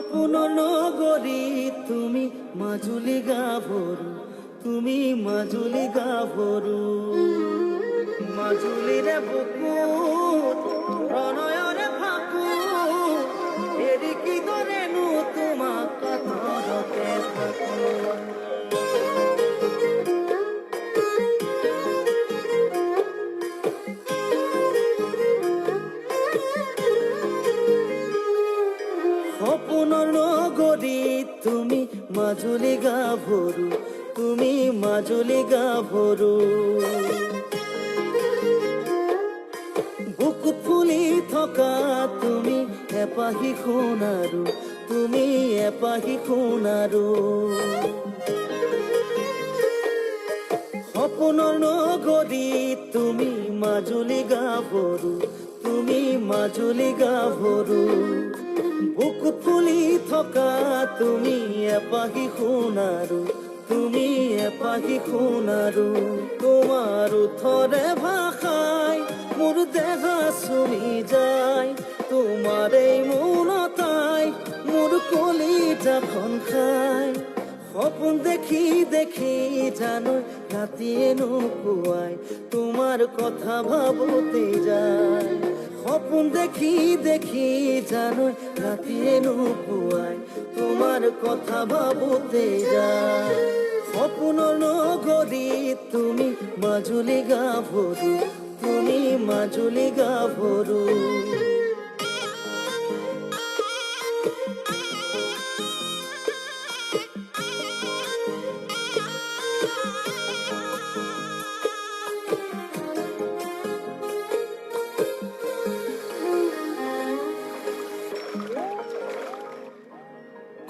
সপোনৰ নগৰী তুমি মাজুলী গাভৰু, তুমি মাজুলী গাভৰু। মাজুলীৰে বুকুত প্ৰণয়ৰে ফাকু, এৰি কিদৰেনো তোমাক কাষৰতে থাকো। সপোনৰ নগৰী তুমি মাজুলী গাভৰু, তুমি মাজুলী গাভৰু। বুকুত ফুলি থকা তুমি এপাহি সোণাৰু, তুমি এপাহি সোণাৰু। সপোনৰ নগৰী তুমি মাজুলী গাভৰু, তুমি মাজুলী গাভৰু। বুকুত ফুলি থকা তুমি এপাহি সোণাৰু, তুমি এপাহি সোণাৰু। তোমাৰ ওঠৰে ভাষাই মোৰ দেহ চুমি যায়, তোমাৰ এই মৌনতাই মোৰ কলিজাখন খায়। সপোন দেখি দেখি জানো ৰাতিয়ে নোপোৱাই, তোমাৰ কথা ভাবোতে যায়। সপোন দেখি দেখি জানো ৰাতিয়ে নোপোৱাই, তোমাৰ কথা ভাবোতে যায়। সপোনৰ নগৰী তুমি মাজুলী গাভৰু, তুমি মাজুলী গাভৰু।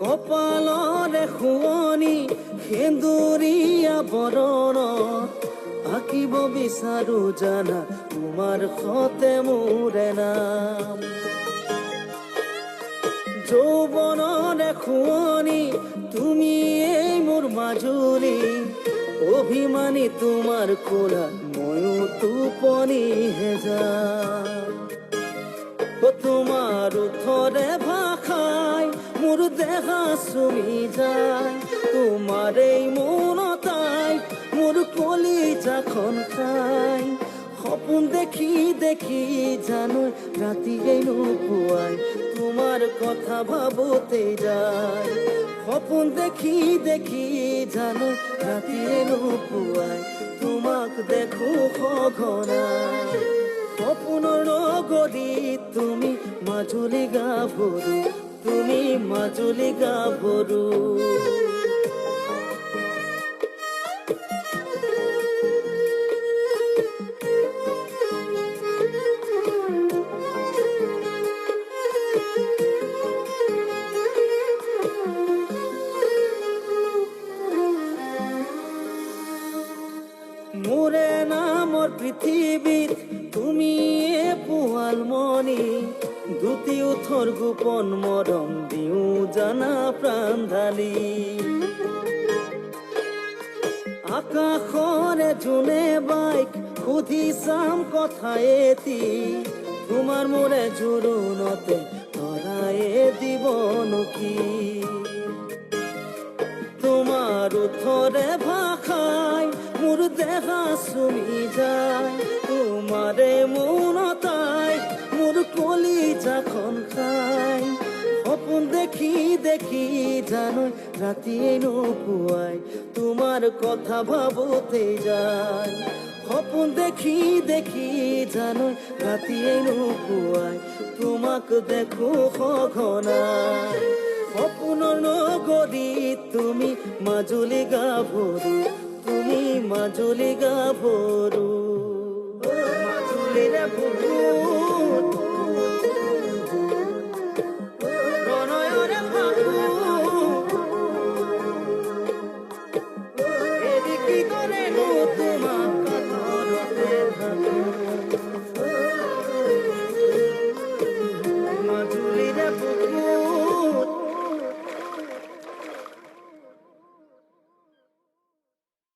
কপালৰে শুৱনি সেন্দুৰীয়া বৰণত, আঁকিব বিচাৰো জানা তোমাৰ সতে মোৰে নাম। যৌৱনৰে শুৱনি তুমি এই মোৰ মাজুলী, অভিমানী তোমাৰ কোলাত ময়ো টোপনিহে যাম। তোমাৰ ওঠৰে ভাষাই মোৰ দেহ চুমি যায়, তোমাৰ এই মৌনতাই মোৰ কলিজাখন খায়। সপোন দেখি দেখি জানো ৰাতিয়ে নোপোৱাই, তোমাৰ কথা ভাবোতে যায়। সপোন দেখি দেখি জানো ৰাতিয়ে নোপোৱাই, তোমাক দেখো সঘনাই। সপোনৰ নগৰী তুমি মাজুলী গাভৰু, তুমি মাজুলী গাভৰু। মোৰে নামৰ পৃথিৱীত তুমি পোৱালমণি, দুটি ওঠৰ গোপন মৰম দিও জানা প্ৰাণ ঢালি। আকাশৰে জোনে বাইক সুধি চাম কথা এটি, তোমাৰ মোৰে জোৰোণতে ধৰায়ে দিব নকি। তোমাৰ ওঠৰে ভাষাই মোৰ দেহ চুমি যায়, তোমাৰে মৌনতাই মোৰ কলিজাখন খায়। সপোন দেখি দেখি জানো ৰাতিয়ে নোপোৱাই, তোমাৰ কথা ভাবোতে যায়। সপোন দেখি দেখি জানো ৰাতিয়ে নোপোৱাই, তোমাক দেখো সঘনাই। সপোনৰ নগৰী তুমি মাজুলী গাভৰু, তুমি মাজুলী গাভৰু।